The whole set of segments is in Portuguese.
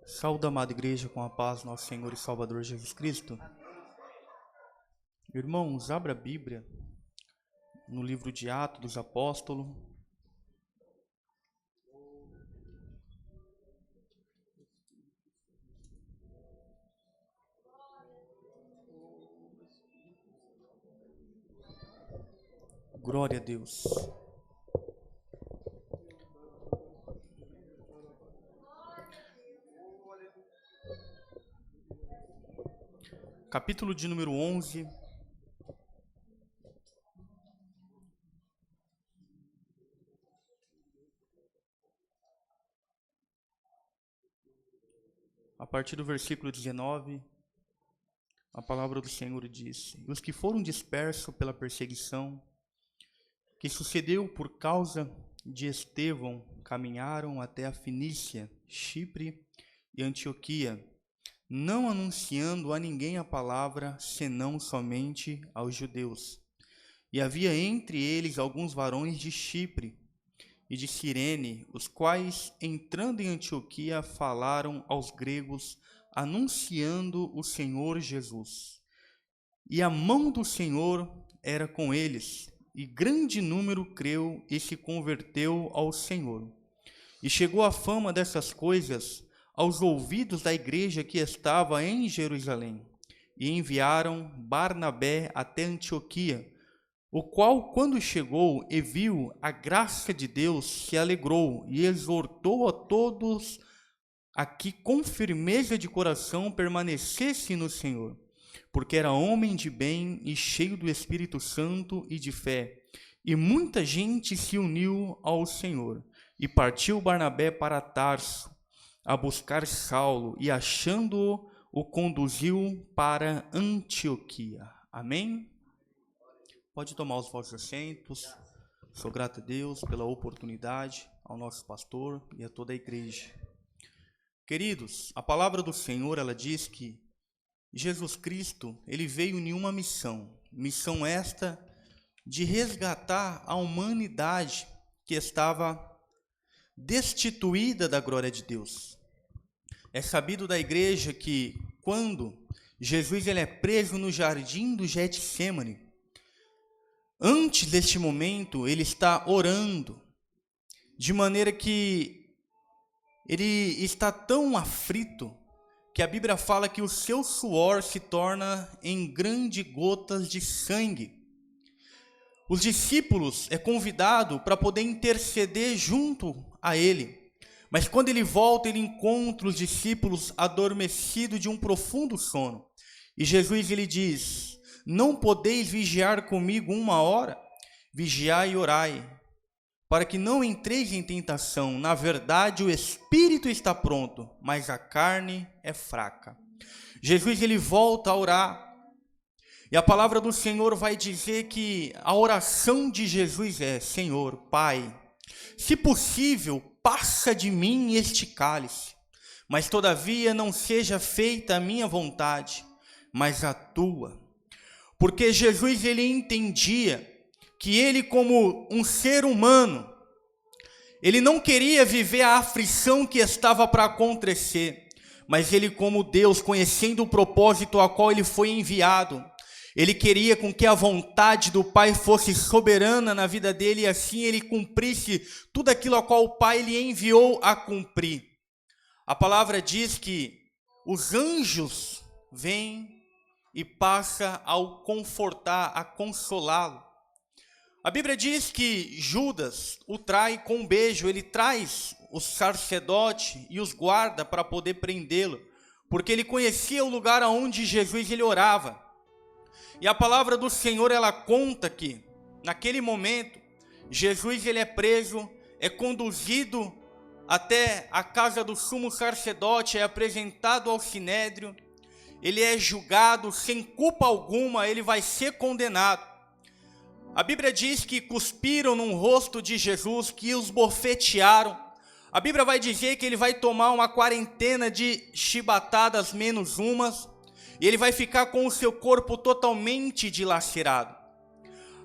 Saúde, amada igreja, com a paz, nosso Senhor e Salvador Jesus Cristo. Irmãos, abra a Bíblia no livro de Atos dos Apóstolos. Glória a Deus. Capítulo de número 11. A partir do versículo 19, a palavra do Senhor diz: E os que foram dispersos pela perseguição, que sucedeu por causa de Estevão, caminharam até a Fenícia, Chipre e Antioquia, não anunciando a ninguém a palavra, senão somente aos judeus. E havia entre eles alguns varões de Chipre e de Cirene, os quais, entrando em Antioquia, falaram aos gregos, anunciando o Senhor Jesus. E a mão do Senhor era com eles, e grande número creu e se converteu ao Senhor. E chegou a fama dessas coisas aos ouvidos da igreja que estava em Jerusalém, e enviaram Barnabé até Antioquia, o qual, quando chegou e viu a graça de Deus, se alegrou e exortou a todos a que com firmeza de coração permanecesse no Senhor, porque era homem de bem e cheio do Espírito Santo e de fé, e muita gente se uniu ao Senhor. E partiu Barnabé para Tarso a buscar Saulo, e achando-o, o conduziu para Antioquia. Amém? Pode tomar os vossos assentos. Sou grato a Deus pela oportunidade, ao nosso pastor e a toda a igreja. Queridos, a palavra do Senhor, ela diz que Jesus Cristo, ele veio em uma missão esta de resgatar a humanidade que estava destituída da glória de Deus. É sabido da igreja que quando Jesus ele é preso no jardim do Getsêmani, antes deste momento ele está orando, de maneira que ele está tão aflito que a Bíblia fala que o seu suor se torna em grandes gotas de sangue. Os discípulos é convidado para poder interceder junto a ele. Mas quando ele volta, ele encontra os discípulos adormecidos de um profundo sono. E Jesus ele diz: Não podeis vigiar comigo 1 hora? Vigiai e orai, para que não entreis em tentação. Na verdade, o espírito está pronto, mas a carne é fraca. Jesus ele volta a orar. E a palavra do Senhor vai dizer que a oração de Jesus é: Senhor, Pai, se possível, passa de mim este cálice, mas todavia não seja feita a minha vontade, mas a tua. Porque Jesus ele entendia que ele, como um ser humano, ele não queria viver a aflição que estava para acontecer, mas ele, como Deus, conhecendo o propósito ao qual ele foi enviado, ele queria com que a vontade do Pai fosse soberana na vida dele, e assim ele cumprisse tudo aquilo ao qual o Pai lhe enviou a cumprir. A palavra diz que os anjos vêm e passam a o confortar, a consolá-lo. A Bíblia diz que Judas o trai com um beijo, ele traz o sacerdote e os guarda para poder prendê-lo, porque ele conhecia o lugar onde Jesus ele orava. E a palavra do Senhor, ela conta que, naquele momento, Jesus ele é preso, é conduzido até a casa do sumo sacerdote, é apresentado ao sinédrio, ele é julgado sem culpa alguma, ele vai ser condenado. A Bíblia diz que cuspiram no rosto de Jesus, que os bofetearam. A Bíblia vai dizer que ele vai tomar uma quarentena de chibatadas menos umas, e ele vai ficar com o seu corpo totalmente dilacerado.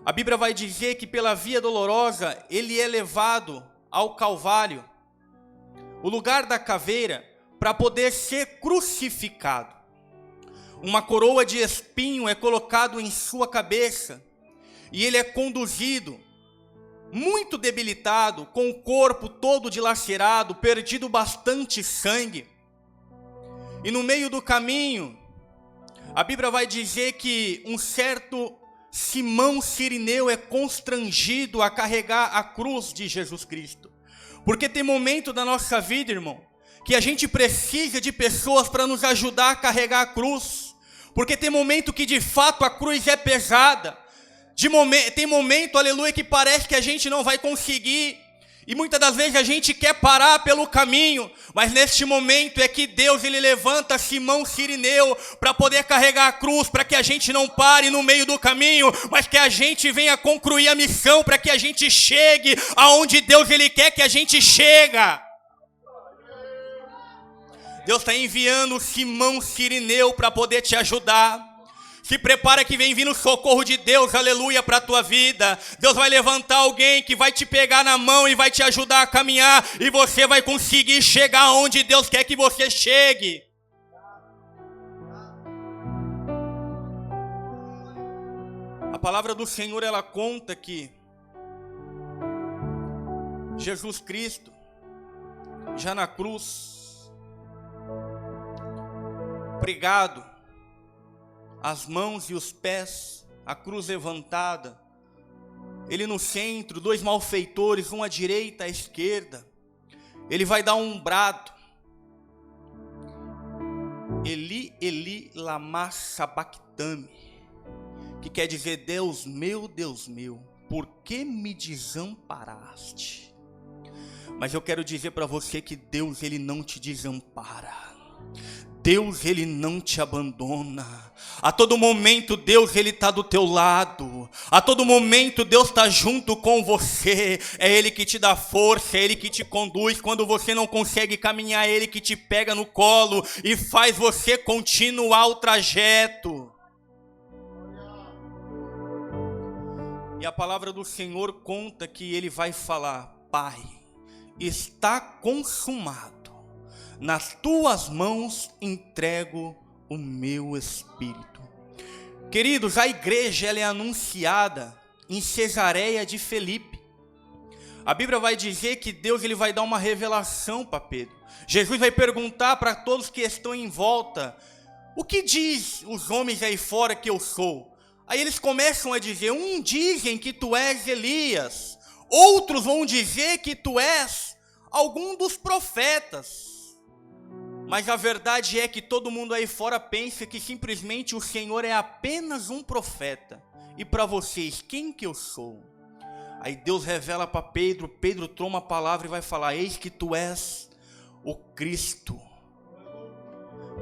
A Bíblia vai dizer que pela via dolorosa ele é levado ao Calvário, o lugar da caveira, para poder ser crucificado. Uma coroa de espinho é colocado em sua cabeça e ele é conduzido, muito debilitado, com o corpo todo dilacerado, perdido bastante sangue. E no meio do caminho, a Bíblia vai dizer que um certo Simão Cirineu é constrangido a carregar a cruz de Jesus Cristo. Porque tem momento da nossa vida, irmão, que a gente precisa de pessoas para nos ajudar a carregar a cruz. Porque tem momento que de fato a cruz é pesada. Tem momento, aleluia, que parece que a gente não vai conseguir. E muitas das vezes a gente quer parar pelo caminho, mas neste momento é que Deus ele levanta Simão Cirineu para poder carregar a cruz, para que a gente não pare no meio do caminho, mas que a gente venha concluir a missão, para que a gente chegue aonde Deus ele quer que a gente chegue. Deus está enviando Simão Cirineu para poder te ajudar. Se prepara que vem vindo o socorro de Deus, aleluia, para a tua vida. Deus vai levantar alguém que vai te pegar na mão e vai te ajudar a caminhar. E você vai conseguir chegar onde Deus quer que você chegue. A palavra do Senhor, ela conta que Jesus Cristo, já na cruz, pregado, as mãos e os pés, a cruz levantada, ele no centro, dois malfeitores, um à direita, à esquerda, ele vai dar um brado, Eli, Eli, lama sabachthani, que quer dizer, Deus meu, por que me desamparaste? Mas eu quero dizer para você que Deus ele não te desampara. Deus ele não te abandona. A todo momento Deus ele está do teu lado. A todo momento Deus está junto com você. É Ele que te dá força, é Ele que te conduz. Quando você não consegue caminhar, é Ele que te pega no colo e faz você continuar o trajeto. E a palavra do Senhor conta que Ele vai falar: Pai, está consumado. Nas tuas mãos entrego o meu espírito. Queridos, a igreja ela é anunciada em Cesareia de Filipe. A Bíblia vai dizer que Deus ele vai dar uma revelação para Pedro. Jesus vai perguntar para todos que estão em volta: o que diz os homens aí fora que eu sou? Aí eles começam a dizer: dizem que tu és Elias, outros vão dizer que tu és algum dos profetas. Mas a verdade é que todo mundo aí fora pensa que simplesmente o Senhor é apenas um profeta. E para vocês, quem que eu sou? Aí Deus revela para Pedro, Pedro toma a palavra e vai falar: eis que tu és o Cristo.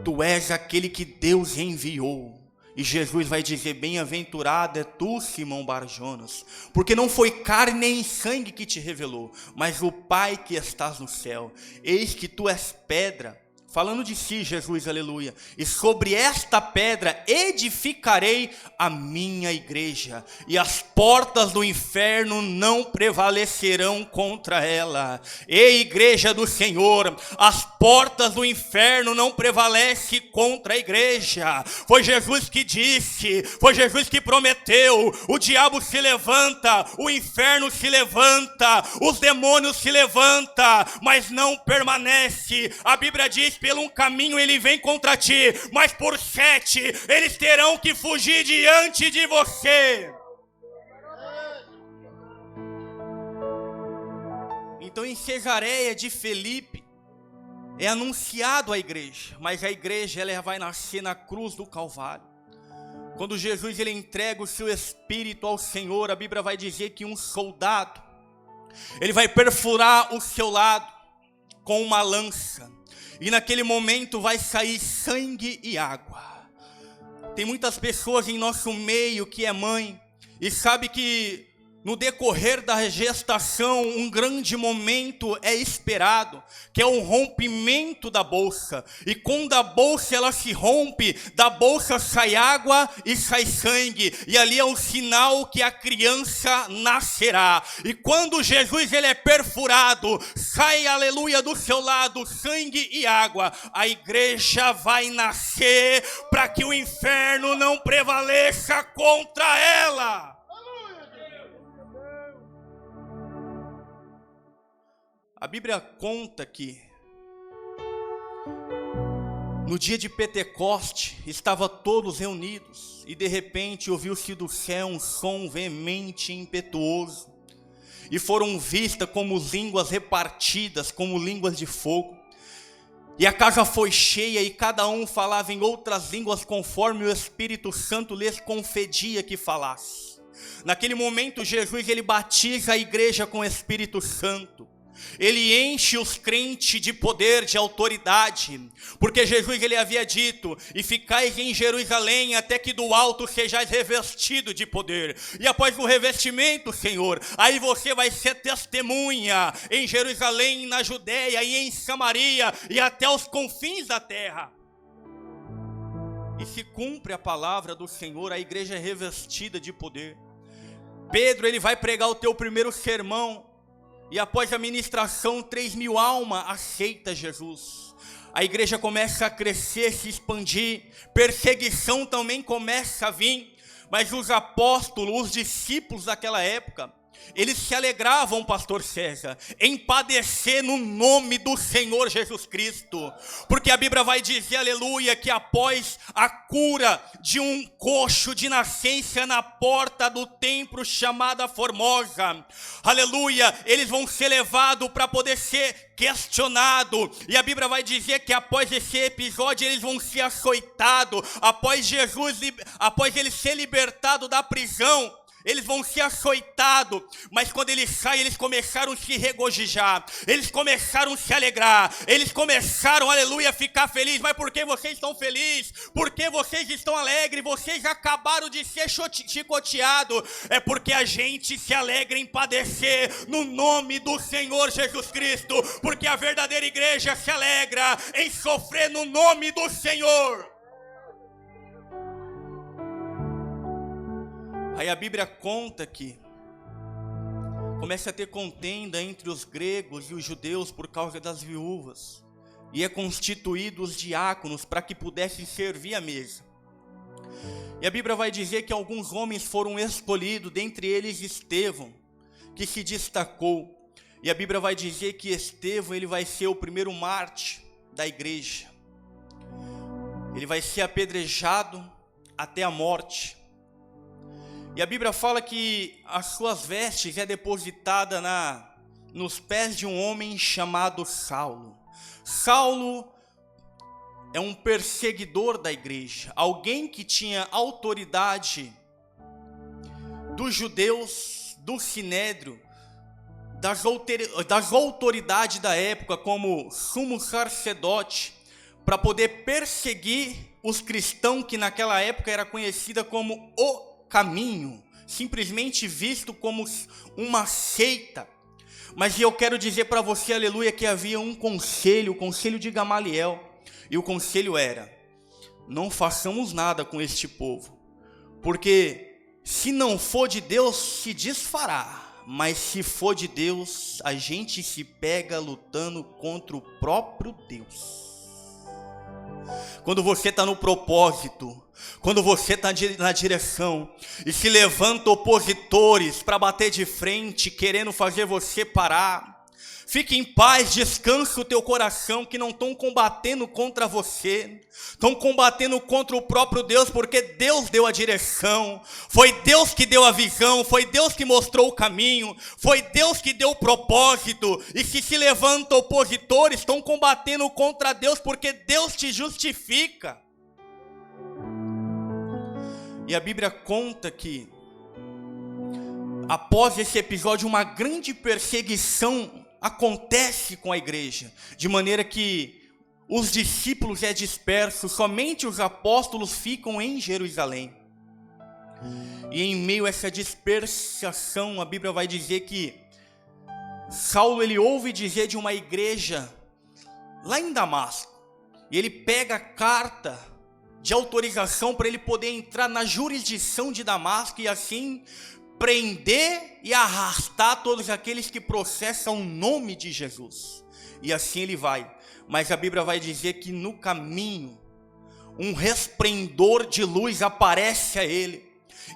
Tu és aquele que Deus enviou. E Jesus vai dizer: bem-aventurado é tu, Simão Barjonas, porque não foi carne nem sangue que te revelou, mas o Pai que estás no céu. Eis que tu és pedra. Falando de si, Jesus, aleluia. E sobre esta pedra edificarei a minha igreja. E as portas do inferno não prevalecerão contra ela. Ei, igreja do Senhor, as portas do inferno não prevalecem contra a igreja. Foi Jesus que disse, foi Jesus que prometeu. O diabo se levanta, o inferno se levanta, os demônios se levantam, mas não permanece. A Bíblia diz: pelo um caminho ele vem contra ti, mas por 7 eles terão que fugir diante de você. Então em Cesareia de Filipe é anunciado a igreja, mas a igreja ela vai nascer na cruz do Calvário. Quando Jesus ele entrega o seu espírito ao Senhor, a Bíblia vai dizer que um soldado ele vai perfurar o seu lado com uma lança. E naquele momento vai sair sangue e água. Tem muitas pessoas em nosso meio que é mãe e sabe que no decorrer da gestação, um grande momento é esperado, que é o rompimento da bolsa. E quando a bolsa ela se rompe, da bolsa sai água e sai sangue. E ali é um sinal que a criança nascerá. E quando Jesus ele é perfurado, sai, aleluia, do seu lado sangue e água. A igreja vai nascer para que o inferno não prevaleça contra ela. A Bíblia conta que no dia de Pentecoste estavam todos reunidos e de repente ouviu-se do céu um som veemente e impetuoso e foram vistas como línguas repartidas, como línguas de fogo. E a casa foi cheia e cada um falava em outras línguas conforme o Espírito Santo lhes concedia que falasse. Naquele momento Jesus ele batiza a igreja com o Espírito Santo. Ele enche os crentes de poder, de autoridade, porque Jesus ele havia dito: e ficais em Jerusalém até que do alto sejais revestido de poder. E após o revestimento, Senhor, aí você vai ser testemunha em Jerusalém, na Judéia e em Samaria e até os confins da terra. E se cumpre a palavra do Senhor, a igreja é revestida de poder. Pedro ele vai pregar o teu primeiro sermão. E após a ministração, 3.000 almas aceitam Jesus. A igreja começa a crescer, se expandir. Perseguição também começa a vir. Mas os apóstolos, os discípulos daquela época, eles se alegravam, pastor César, em padecer no nome do Senhor Jesus Cristo. Porque a Bíblia vai dizer, aleluia, que após a cura de um coxo de nascença na porta do templo chamada Formosa, aleluia, eles vão ser levados para poder ser questionado, e a Bíblia vai dizer que após esse episódio eles vão ser açoitados, após ele ser libertado da prisão, eles vão ser açoitados, mas quando eles saem, eles começaram a se regozijar, eles começaram a se alegrar, eles começaram, aleluia, a ficar felizes. Mas por que vocês estão felizes? Por que vocês estão alegres? Vocês acabaram de ser chicoteados. É porque a gente se alegra em padecer no nome do Senhor Jesus Cristo, porque a verdadeira igreja se alegra em sofrer no nome do Senhor. Aí a Bíblia conta que começa a ter contenda entre os gregos e os judeus por causa das viúvas. E é constituído os diáconos para que pudessem servir a mesa. E a Bíblia vai dizer que alguns homens foram escolhidos, dentre eles Estevão, que se destacou. E a Bíblia vai dizer que Estevão ele vai ser o primeiro mártir da igreja. Ele vai ser apedrejado até a morte. E a Bíblia fala que as suas vestes é depositada nos pés de um homem chamado Saulo. Saulo é um perseguidor da igreja, alguém que tinha autoridade dos judeus, do sinédrio, das autoridades da época, como sumo sacerdote, para poder perseguir os cristãos, que naquela época era conhecida como o caminho, simplesmente visto como uma seita. Mas eu quero dizer para você, aleluia, que havia um conselho, o conselho de Gamaliel, e o conselho era: não façamos nada com este povo, porque se não for de Deus, se desfará, mas se for de Deus, a gente se pega lutando contra o próprio Deus. Quando você está no propósito, quando você está na direção e se levanta opositores para bater de frente, querendo fazer você parar, fique em paz, descansa o teu coração, que não estão combatendo contra você, estão combatendo contra o próprio Deus, porque Deus deu a direção, foi Deus que deu a visão, foi Deus que mostrou o caminho, foi Deus que deu o propósito. E se levantam opositores, estão combatendo contra Deus, porque Deus te justifica. E a Bíblia conta que após esse episódio, uma grande perseguição acontece com a igreja, de maneira que os discípulos é disperso, somente os apóstolos ficam em Jerusalém. E em meio a essa dispersação, a Bíblia vai dizer que Saulo, ele ouve dizer de uma igreja lá em Damasco. E ele pega a carta de autorização para ele poder entrar na jurisdição de Damasco e assim prender e arrastar todos aqueles que processam o nome de Jesus. E assim ele vai. Mas a Bíblia vai dizer que no caminho, um resplendor de luz aparece a ele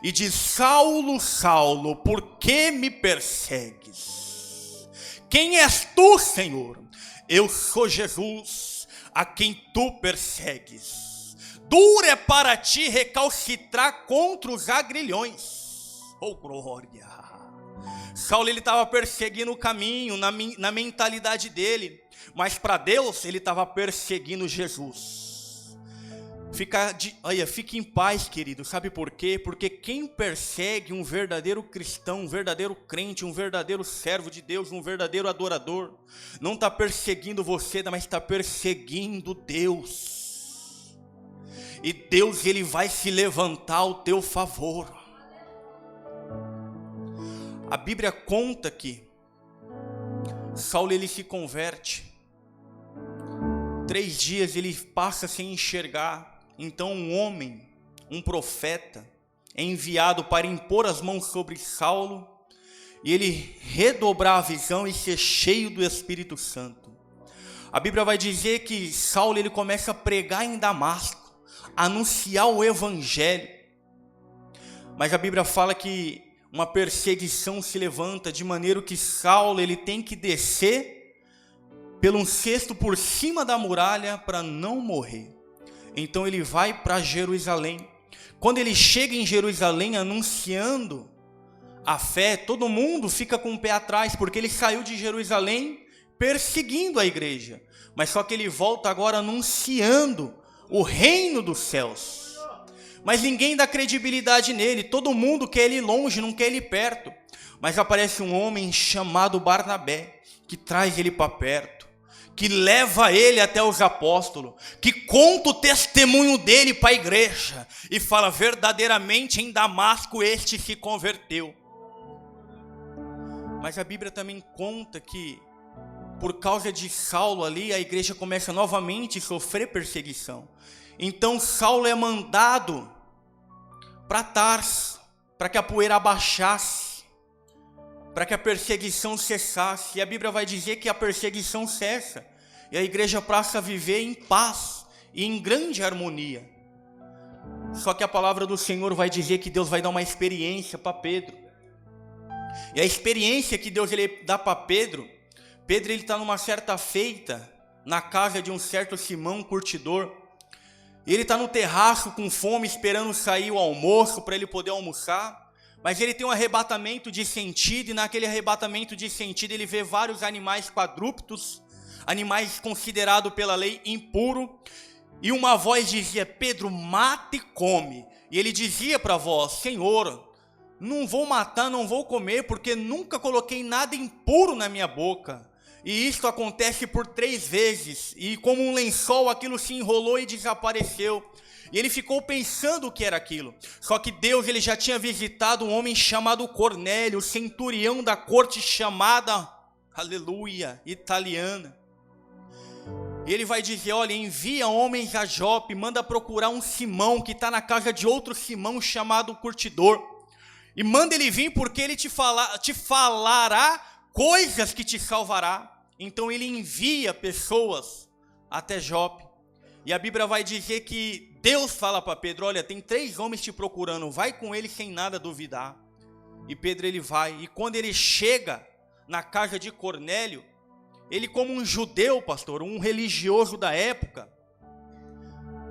e diz: Saulo, Saulo, por que me persegues? Quem és tu, Senhor? Eu sou Jesus, a quem tu persegues. Duro é para ti recalcitrar contra os agrilhões. Oh, glória! Saulo, ele estava perseguindo o caminho, na mentalidade dele. Mas para Deus, ele estava perseguindo Jesus. Fique em paz, querido. Sabe por quê? Porque quem persegue um verdadeiro cristão, um verdadeiro crente, um verdadeiro servo de Deus, um verdadeiro adorador, não está perseguindo você, mas está perseguindo Deus. E Deus, ele vai se levantar ao teu favor. A Bíblia conta que Saulo, ele se converte. 3 dias ele passa sem enxergar. Então um homem, um profeta, é enviado para impor as mãos sobre Saulo e ele redobrar a visão e ser cheio do Espírito Santo. A Bíblia vai dizer que Saulo, ele começa a pregar em Damasco, anunciar o evangelho. Mas a Bíblia fala que uma perseguição se levanta, de maneira que Saulo, ele tem que descer pelo um cesto por cima da muralha para não morrer. Então ele vai para Jerusalém. Quando ele chega em Jerusalém anunciando a fé, todo mundo fica com o pé atrás, porque ele saiu de Jerusalém perseguindo a igreja. Mas só que ele volta agora anunciando o reino dos céus. Mas ninguém dá credibilidade nele, todo mundo quer ele longe, não quer ele perto. Mas aparece um homem chamado Barnabé, que traz ele para perto, que leva ele até os apóstolos, que conta o testemunho dele para a igreja, e fala: verdadeiramente em Damasco este se converteu. Mas a Bíblia também conta que, por causa de Saulo ali, a igreja começa novamente a sofrer perseguição. Então Saulo é mandado para Tarso, para que a poeira abaixasse, para que a perseguição cessasse. E a Bíblia vai dizer que a perseguição cessa, e a igreja passa a viver em paz e em grande harmonia. Só que a palavra do Senhor vai dizer que Deus vai dar uma experiência para Pedro. E a experiência que Deus ele dá para Pedro, ele está numa certa feita, na casa de um certo Simão curtidor. Ele está no terraço com fome, esperando sair o almoço para ele poder almoçar. Mas ele tem um arrebatamento de sentido, e naquele arrebatamento de sentido ele vê vários animais quadrúpedos, animais considerados pela lei impuro. E uma voz dizia: Pedro, mata e come. E ele dizia para a voz: Senhor, não vou matar, não vou comer, porque nunca coloquei nada impuro na minha boca. E isto acontece por 3 vezes, e como um lençol aquilo se enrolou e desapareceu. E ele ficou pensando o que era aquilo. Só que Deus, ele já tinha visitado um homem chamado Cornélio, centurião da corte chamada, aleluia, italiana. E ele vai dizer: olha, envia homens a Jope, manda procurar um Simão que está na casa de outro Simão chamado curtidor. E manda ele vir, porque ele te falará coisas que te salvará. Então ele envia pessoas até Jope. E a Bíblia vai dizer que Deus fala para Pedro: olha, tem 3 homens te procurando, vai com eles sem nada duvidar. E Pedro, ele vai, e quando ele chega na casa de Cornélio, ele, como um judeu, pastor, um religioso da época,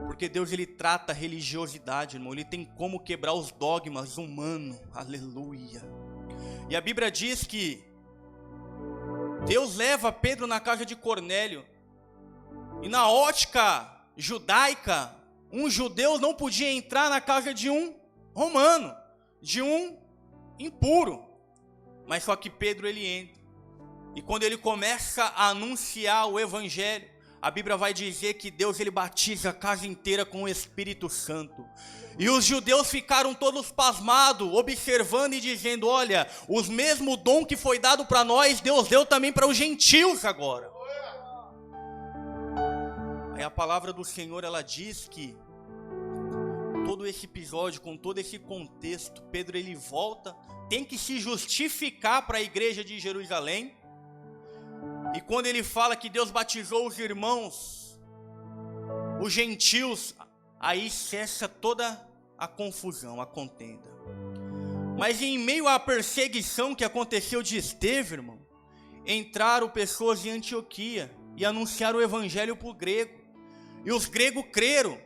porque Deus, ele trata a religiosidade, irmão, ele tem como quebrar os dogmas humanos, aleluia. E a Bíblia diz que Deus leva Pedro na casa de Cornélio, e na ótica judaica, um judeu não podia entrar na casa de um romano, de um impuro. Mas só que Pedro, ele entra, e quando ele começa a anunciar o evangelho, a Bíblia vai dizer que Deus ele batiza a casa inteira com o Espírito Santo. E os judeus ficaram todos pasmados, observando e dizendo: olha, os mesmos dom que foi dado para nós, Deus deu também para os gentios agora. Aí a palavra do Senhor, ela diz que todo esse episódio, com todo esse contexto, Pedro ele volta, tem que se justificar para a igreja de Jerusalém. E quando ele fala que Deus batizou os irmãos, os gentios, aí cessa toda a confusão, a contenda. Mas em meio à perseguição que aconteceu de Estevão, irmão, entraram pessoas de Antioquia e anunciaram o evangelho para o grego. E os gregos creram.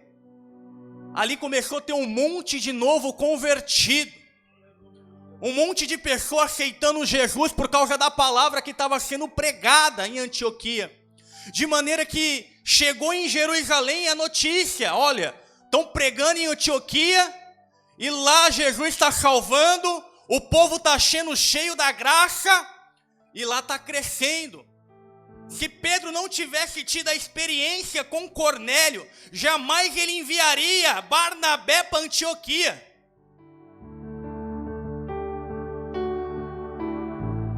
Ali começou a ter um monte de novo convertido. Um monte de pessoas aceitando Jesus por causa da palavra que estava sendo pregada em Antioquia. De maneira que chegou em Jerusalém a notícia: olha, estão pregando em Antioquia e lá Jesus está salvando, o povo está cheio da graça e lá está crescendo. Se Pedro não tivesse tido a experiência com Cornélio, jamais ele enviaria Barnabé para Antioquia.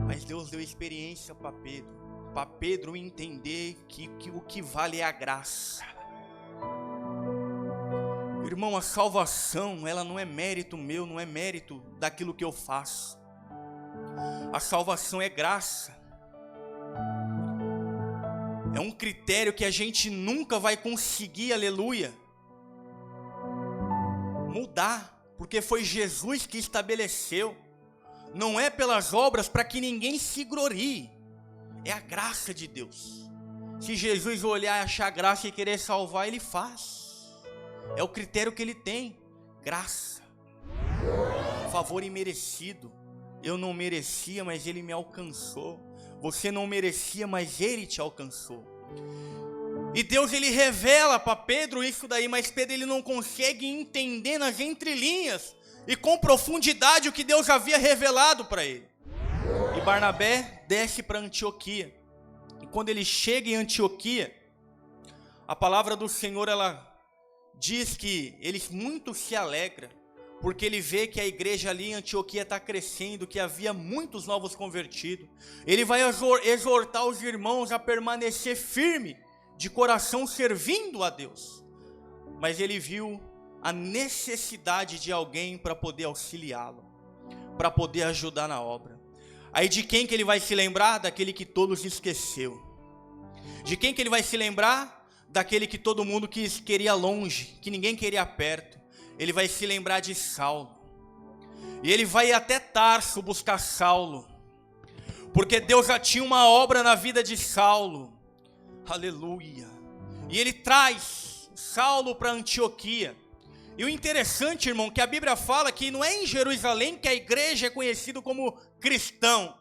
Mas Deus deu experiência para Pedro entender que o que vale é a graça. Irmão, a salvação, ela não é mérito meu, não é mérito daquilo que eu faço. A salvação é graça. É um critério que a gente nunca vai conseguir, aleluia, mudar, porque foi Jesus que estabeleceu. Não é pelas obras para que ninguém se glorie, é a graça de Deus. Se Jesus olhar e achar graça e querer salvar, ele faz. É o critério que ele tem, graça, favor imerecido. Eu não merecia, mas ele me alcançou. Você não merecia, mas ele te alcançou. E Deus ele revela para Pedro isso daí, mas Pedro ele não consegue entender nas entrelinhas e com profundidade o que Deus havia revelado para ele. E Barnabé desce para Antioquia. E quando ele chega em Antioquia, a palavra do Senhor ela diz que ele muito se alegra, porque ele vê que a igreja ali em Antioquia está crescendo, que havia muitos novos convertidos. Ele vai exortar os irmãos a permanecer firme, de coração servindo a Deus. Mas ele viu a necessidade de alguém para poder auxiliá-lo, para poder ajudar na obra. Aí de quem que ele vai se lembrar? Daquele que todos esqueceu. De quem que ele vai se lembrar? Daquele que todo mundo queria longe, que ninguém queria perto. Ele vai se lembrar de Saulo. E ele vai até Tarso buscar Saulo, porque Deus já tinha uma obra na vida de Saulo. Aleluia. E ele traz Saulo para Antioquia. E o interessante, irmão, que a Bíblia fala que não é em Jerusalém que a igreja é conhecida como cristão.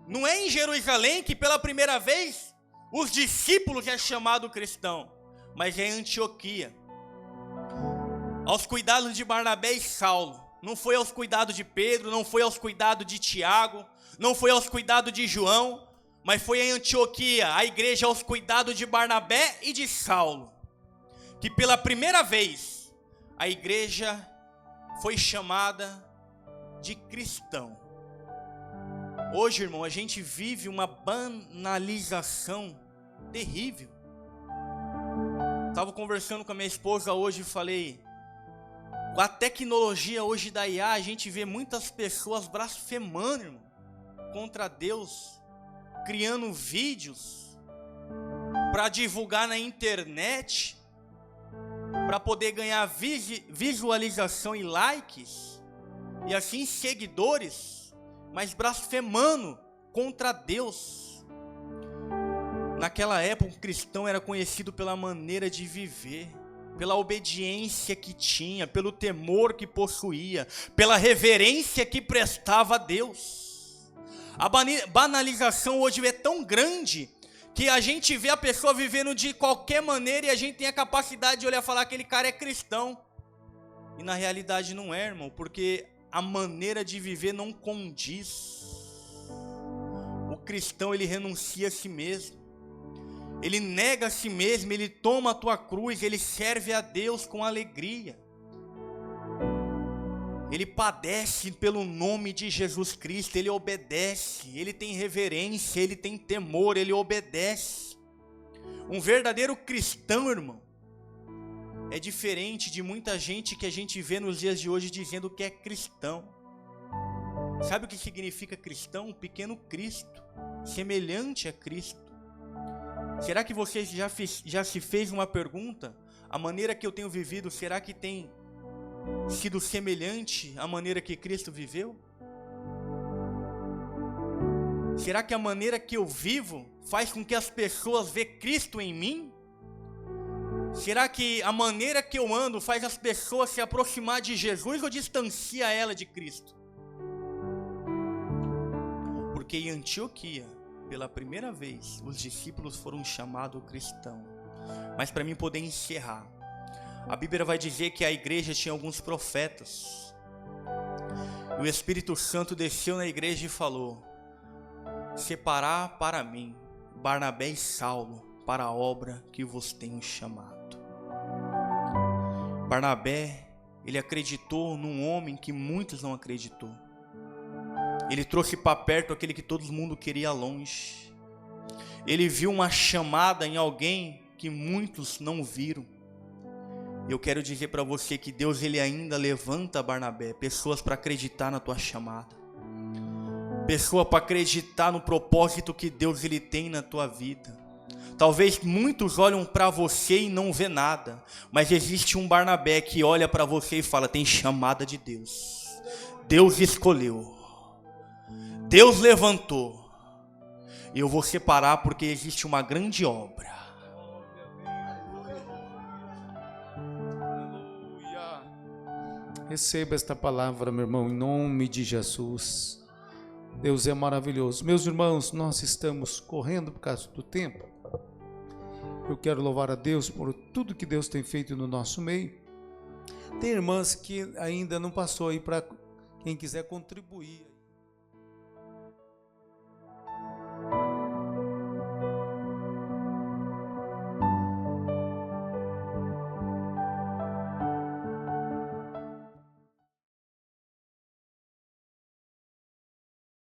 Não é em Jerusalém que pela primeira vez os discípulos é chamado cristão, mas é em Antioquia. Aos cuidados de Barnabé e Saulo. Não foi aos cuidados de Pedro, não foi aos cuidados de Tiago, não foi aos cuidados de João, mas foi em Antioquia, a igreja aos cuidados de Barnabé e de Saulo, que pela primeira vez a igreja foi chamada de cristão. Hoje, irmão, a gente vive uma banalização terrível. Estava conversando com a minha esposa hoje e falei, com a tecnologia hoje da IA, a gente vê muitas pessoas blasfemando, irmão, contra Deus, criando vídeos para divulgar na internet, para poder ganhar visualização e likes, e assim seguidores, mas blasfemando contra Deus. Naquela época, o cristão era conhecido pela maneira de viver, pela obediência que tinha, pelo temor que possuía, pela reverência que prestava a Deus. A banalização hoje é tão grande que a gente vê a pessoa vivendo de qualquer maneira e a gente tem a capacidade de olhar e falar que aquele cara é cristão. E na realidade não é, irmão, porque a maneira de viver não condiz. O cristão ele renuncia a si mesmo. ele nega a si mesmo, ele toma a tua cruz, ele serve a Deus com alegria. Ele padece pelo nome de Jesus Cristo, ele obedece, ele tem reverência, ele tem temor, ele obedece. Um verdadeiro cristão, irmão, é diferente de muita gente que a gente vê nos dias de hoje dizendo que é cristão. Sabe o que significa cristão? Um pequeno Cristo, semelhante a Cristo. Será que você já se fez uma pergunta? A maneira que eu tenho vivido, será que tem sido semelhante à maneira que Cristo viveu? Será que a maneira que eu vivo faz com que as pessoas vejam Cristo em mim? Será que a maneira que eu ando faz as pessoas se aproximar de Jesus ou distancia ela de Cristo? Porque em Antioquia, pela primeira vez, os discípulos foram chamados cristãos. Mas para mim poder encerrar, a Bíblia vai dizer que a igreja tinha alguns profetas. E o Espírito Santo desceu na igreja e falou: separar para mim Barnabé e Saulo para a obra que vos tenho chamado. Barnabé, ele acreditou num homem que muitos não acreditou. Ele trouxe para perto aquele que todo mundo queria longe. Ele viu uma chamada em alguém que muitos não viram. Eu quero dizer para você que Deus, ele ainda levanta, Barnabé, pessoas para acreditar na tua chamada. Pessoa para acreditar no propósito que Deus, ele tem na tua vida. Talvez muitos olham para você e não vê nada, mas existe um Barnabé que olha para você e fala: tem chamada de Deus. Deus escolheu. Deus levantou, e eu vou separar porque existe uma grande obra. Receba esta palavra, meu irmão, em nome de Jesus. Deus é maravilhoso. Meus irmãos, nós estamos correndo por causa do tempo. Eu quero louvar a Deus por tudo que Deus tem feito no nosso meio. Tem irmãs que ainda não passou aí para quem quiser contribuir.